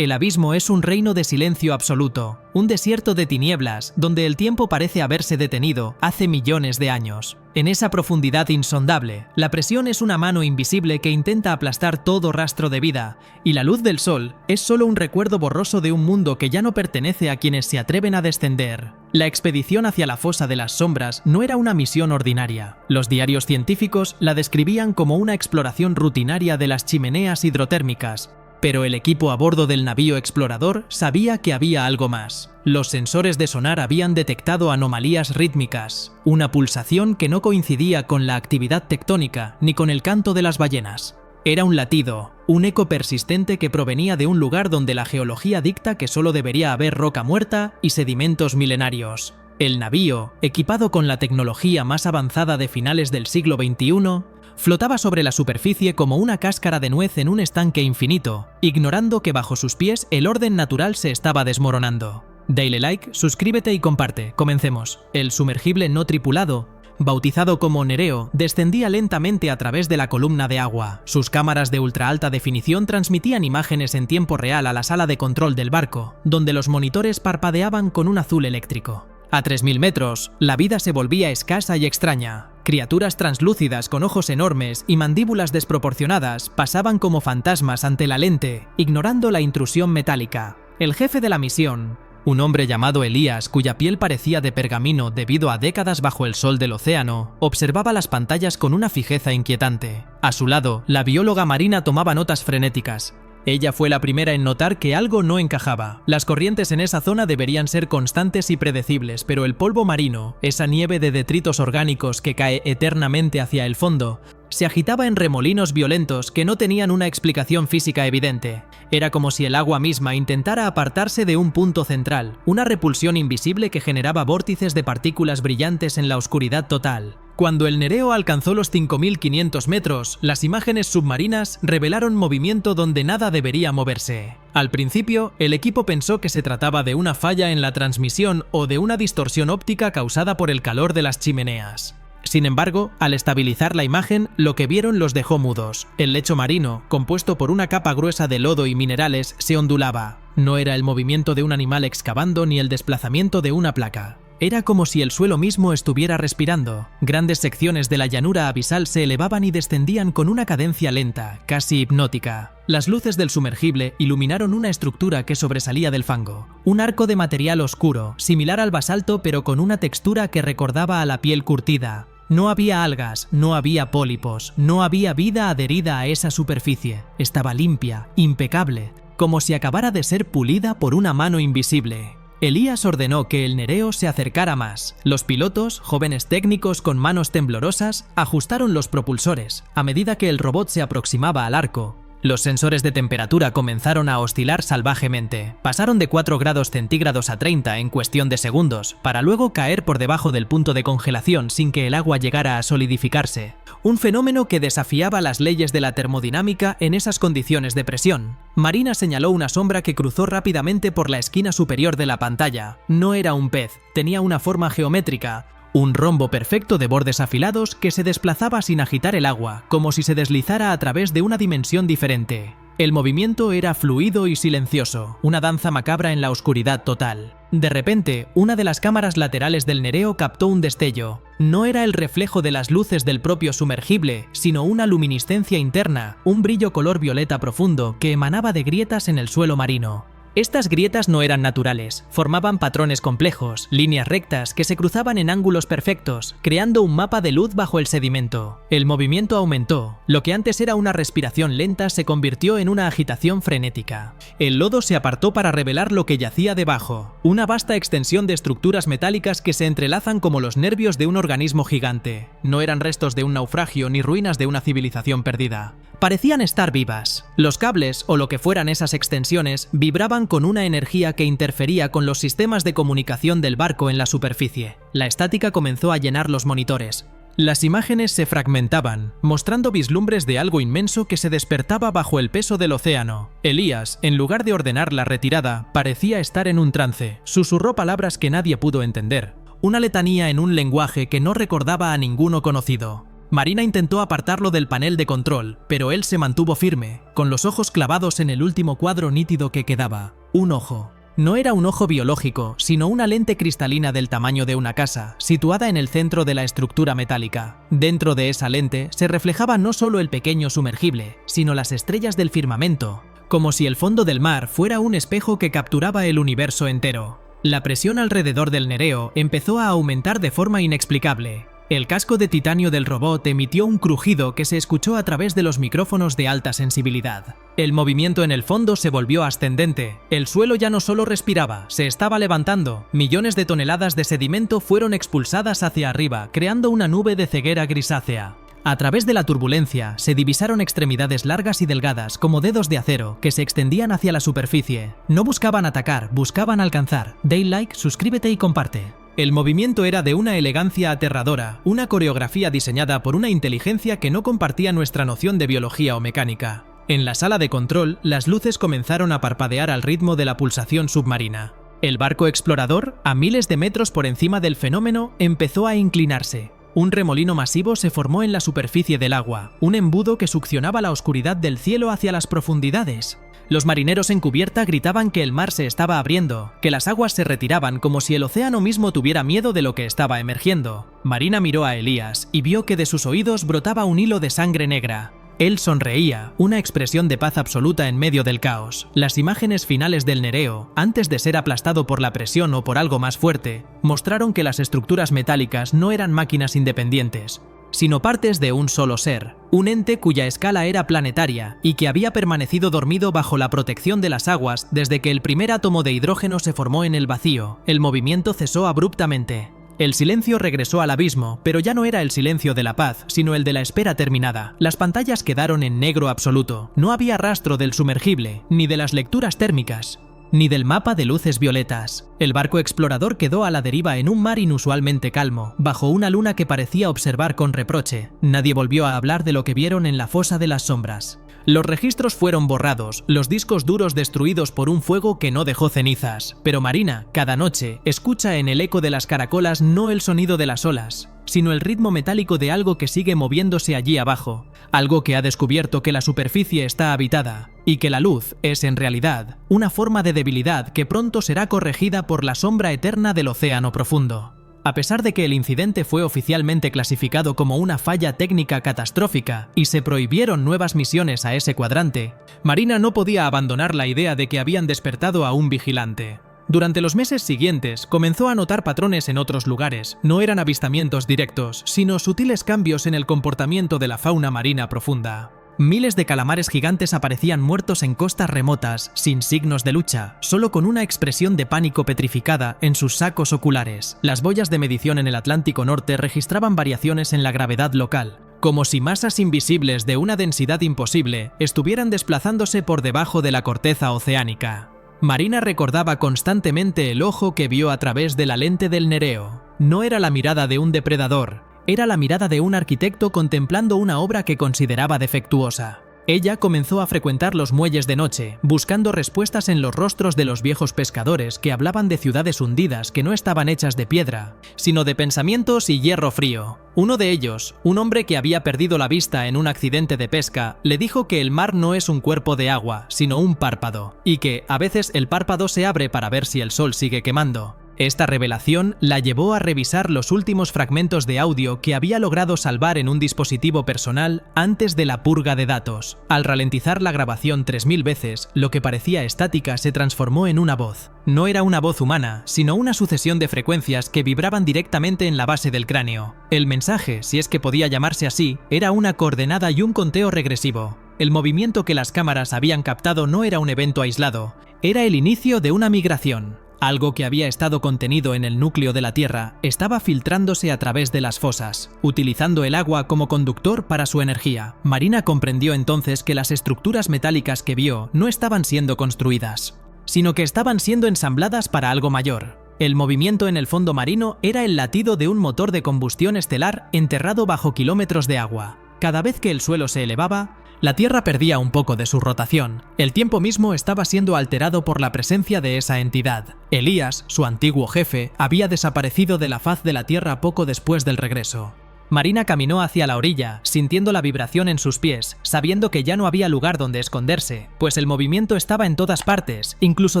El abismo es un reino de silencio absoluto, un desierto de tinieblas donde el tiempo parece haberse detenido hace millones de años. En esa profundidad insondable, la presión es una mano invisible que intenta aplastar todo rastro de vida, y la luz del sol es solo un recuerdo borroso de un mundo que ya no pertenece a quienes se atreven a descender. La expedición hacia la fosa de las sombras no era una misión ordinaria. Los diarios científicos la describían como una exploración rutinaria de las chimeneas hidrotérmicas, pero el equipo a bordo del navío explorador sabía que había algo más. Los sensores de sonar habían detectado anomalías rítmicas, una pulsación que no coincidía con la actividad tectónica ni con el canto de las ballenas. Era un latido, un eco persistente que provenía de un lugar donde la geología dicta que solo debería haber roca muerta y sedimentos milenarios. El navío, equipado con la tecnología más avanzada de finales del siglo XXI, flotaba sobre la superficie como una cáscara de nuez en un estanque infinito, ignorando que bajo sus pies el orden natural se estaba desmoronando. Dale like, suscríbete y comparte. Comencemos. El sumergible no tripulado, bautizado como Nereo, descendía lentamente a través de la columna de agua. Sus cámaras de ultra alta definición transmitían imágenes en tiempo real a la sala de control del barco, donde los monitores parpadeaban con un azul eléctrico. A 3000 metros, la vida se volvía escasa y extraña. Criaturas translúcidas con ojos enormes y mandíbulas desproporcionadas pasaban como fantasmas ante la lente, ignorando la intrusión metálica. El jefe de la misión, un hombre llamado Elías, cuya piel parecía de pergamino debido a décadas bajo el sol del océano, observaba las pantallas con una fijeza inquietante. A su lado, la bióloga marina tomaba notas frenéticas. Ella fue la primera en notar que algo no encajaba. Las corrientes en esa zona deberían ser constantes y predecibles, pero el polvo marino, esa nieve de detritos orgánicos que cae eternamente hacia el fondo, se agitaba en remolinos violentos que no tenían una explicación física evidente. Era como si el agua misma intentara apartarse de un punto central, una repulsión invisible que generaba vórtices de partículas brillantes en la oscuridad total. Cuando el Nereo alcanzó los 5500 metros, las imágenes submarinas revelaron movimiento donde nada debería moverse. Al principio, el equipo pensó que se trataba de una falla en la transmisión o de una distorsión óptica causada por el calor de las chimeneas. Sin embargo, al estabilizar la imagen, lo que vieron los dejó mudos. El lecho marino, compuesto por una capa gruesa de lodo y minerales, se ondulaba. No era el movimiento de un animal excavando ni el desplazamiento de una placa. Era como si el suelo mismo estuviera respirando. Grandes secciones de la llanura abisal se elevaban y descendían con una cadencia lenta, casi hipnótica. Las luces del sumergible iluminaron una estructura que sobresalía del fango. Un arco de material oscuro, similar al basalto pero con una textura que recordaba a la piel curtida. No había algas, no había pólipos, no había vida adherida a esa superficie. Estaba limpia, impecable, como si acabara de ser pulida por una mano invisible. Elías ordenó que el Nereo se acercara más. Los pilotos, jóvenes técnicos con manos temblorosas, ajustaron los propulsores. A medida que el robot se aproximaba al arco, los sensores de temperatura comenzaron a oscilar salvajemente. Pasaron de 4 grados centígrados a 30 en cuestión de segundos, para luego caer por debajo del punto de congelación sin que el agua llegara a solidificarse. Un fenómeno que desafiaba las leyes de la termodinámica en esas condiciones de presión. Marina señaló una sombra que cruzó rápidamente por la esquina superior de la pantalla. No era un pez, tenía una forma geométrica. Un rombo perfecto de bordes afilados que se desplazaba sin agitar el agua, como si se deslizara a través de una dimensión diferente. El movimiento era fluido y silencioso, una danza macabra en la oscuridad total. De repente, una de las cámaras laterales del Nereo captó un destello. No era el reflejo de las luces del propio sumergible, sino una luminiscencia interna, un brillo color violeta profundo que emanaba de grietas en el suelo marino. Estas grietas no eran naturales, formaban patrones complejos, líneas rectas que se cruzaban en ángulos perfectos, creando un mapa de luz bajo el sedimento. El movimiento aumentó, lo que antes era una respiración lenta se convirtió en una agitación frenética. El lodo se apartó para revelar lo que yacía debajo, una vasta extensión de estructuras metálicas que se entrelazan como los nervios de un organismo gigante. No eran restos de un naufragio ni ruinas de una civilización perdida. Parecían estar vivas. Los cables, o lo que fueran esas extensiones, vibraban con una energía que interfería con los sistemas de comunicación del barco en la superficie. La estática comenzó a llenar los monitores. Las imágenes se fragmentaban, mostrando vislumbres de algo inmenso que se despertaba bajo el peso del océano. Elías, en lugar de ordenar la retirada, parecía estar en un trance. Susurró palabras que nadie pudo entender. Una letanía en un lenguaje que no recordaba a ninguno conocido. Marina intentó apartarlo del panel de control, pero él se mantuvo firme, con los ojos clavados en el último cuadro nítido que quedaba. Un ojo. No era un ojo biológico, sino una lente cristalina del tamaño de una casa, situada en el centro de la estructura metálica. Dentro de esa lente se reflejaba no solo el pequeño sumergible, sino las estrellas del firmamento, como si el fondo del mar fuera un espejo que capturaba el universo entero. La presión alrededor del Nereo empezó a aumentar de forma inexplicable. El casco de titanio del robot emitió un crujido que se escuchó a través de los micrófonos de alta sensibilidad. El movimiento en el fondo se volvió ascendente. El suelo ya no solo respiraba, se estaba levantando. Millones de toneladas de sedimento fueron expulsadas hacia arriba, creando una nube de ceguera grisácea. A través de la turbulencia, se divisaron extremidades largas y delgadas, como dedos de acero, que se extendían hacia la superficie. No buscaban atacar, buscaban alcanzar. Dale like, suscríbete y comparte. El movimiento era de una elegancia aterradora, una coreografía diseñada por una inteligencia que no compartía nuestra noción de biología o mecánica. En la sala de control, las luces comenzaron a parpadear al ritmo de la pulsación submarina. El barco explorador, a miles de metros por encima del fenómeno, empezó a inclinarse. Un remolino masivo se formó en la superficie del agua, un embudo que succionaba la oscuridad del cielo hacia las profundidades. Los marineros en cubierta gritaban que el mar se estaba abriendo, que las aguas se retiraban como si el océano mismo tuviera miedo de lo que estaba emergiendo. Marina miró a Elías y vio que de sus oídos brotaba un hilo de sangre negra. Él sonreía, una expresión de paz absoluta en medio del caos. Las imágenes finales del Nereo, antes de ser aplastado por la presión o por algo más fuerte, mostraron que las estructuras metálicas no eran máquinas independientes, sino partes de un solo ser, un ente cuya escala era planetaria y que había permanecido dormido bajo la protección de las aguas desde que el primer átomo de hidrógeno se formó en el vacío. El movimiento cesó abruptamente. El silencio regresó al abismo, pero ya no era el silencio de la paz, sino el de la espera terminada. Las pantallas quedaron en negro absoluto. No había rastro del sumergible, ni de las lecturas térmicas, ni del mapa de luces violetas. El barco explorador quedó a la deriva en un mar inusualmente calmo, bajo una luna que parecía observar con reproche. Nadie volvió a hablar de lo que vieron en la fosa de las sombras. Los registros fueron borrados, los discos duros destruidos por un fuego que no dejó cenizas. Pero Marina, cada noche, escucha en el eco de las caracolas no el sonido de las olas, sino el ritmo metálico de algo que sigue moviéndose allí abajo, algo que ha descubierto que la superficie está habitada, y que la luz es en realidad una forma de debilidad que pronto será corregida por la sombra eterna del océano profundo. A pesar de que el incidente fue oficialmente clasificado como una falla técnica catastrófica y se prohibieron nuevas misiones a ese cuadrante, Marina no podía abandonar la idea de que habían despertado a un vigilante. Durante los meses siguientes comenzó a notar patrones en otros lugares. No eran avistamientos directos, sino sutiles cambios en el comportamiento de la fauna marina profunda. Miles de calamares gigantes aparecían muertos en costas remotas, sin signos de lucha, solo con una expresión de pánico petrificada en sus sacos oculares. Las boyas de medición en el Atlántico Norte registraban variaciones en la gravedad local, como si masas invisibles de una densidad imposible estuvieran desplazándose por debajo de la corteza oceánica. Marina recordaba constantemente el ojo que vio a través de la lente del Nereo. No era la mirada de un depredador, era la mirada de un arquitecto contemplando una obra que consideraba defectuosa. Ella comenzó a frecuentar los muelles de noche, buscando respuestas en los rostros de los viejos pescadores que hablaban de ciudades hundidas que no estaban hechas de piedra, sino de pensamientos y hierro frío. Uno de ellos, un hombre que había perdido la vista en un accidente de pesca, le dijo que el mar no es un cuerpo de agua, sino un párpado, y que a veces el párpado se abre para ver si el sol sigue quemando. Esta revelación la llevó a revisar los últimos fragmentos de audio que había logrado salvar en un dispositivo personal antes de la purga de datos. Al ralentizar la grabación 3000 veces, lo que parecía estática se transformó en una voz. No era una voz humana, sino una sucesión de frecuencias que vibraban directamente en la base del cráneo. El mensaje, si es que podía llamarse así, era una coordenada y un conteo regresivo. El movimiento que las cámaras habían captado no era un evento aislado, era el inicio de una migración. Algo que había estado contenido en el núcleo de la Tierra estaba filtrándose a través de las fosas, utilizando el agua como conductor para su energía. Marina comprendió entonces que las estructuras metálicas que vio no estaban siendo construidas, sino que estaban siendo ensambladas para algo mayor. El movimiento en el fondo marino era el latido de un motor de combustión estelar enterrado bajo kilómetros de agua. Cada vez que el suelo se elevaba, la Tierra perdía un poco de su rotación. El tiempo mismo estaba siendo alterado por la presencia de esa entidad. Elías, su antiguo jefe, había desaparecido de la faz de la Tierra poco después del regreso. Marina caminó hacia la orilla, sintiendo la vibración en sus pies, sabiendo que ya no había lugar donde esconderse, pues el movimiento estaba en todas partes, incluso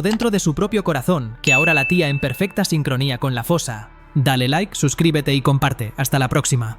dentro de su propio corazón, que ahora latía en perfecta sincronía con la fosa. Dale like, suscríbete y comparte. Hasta la próxima.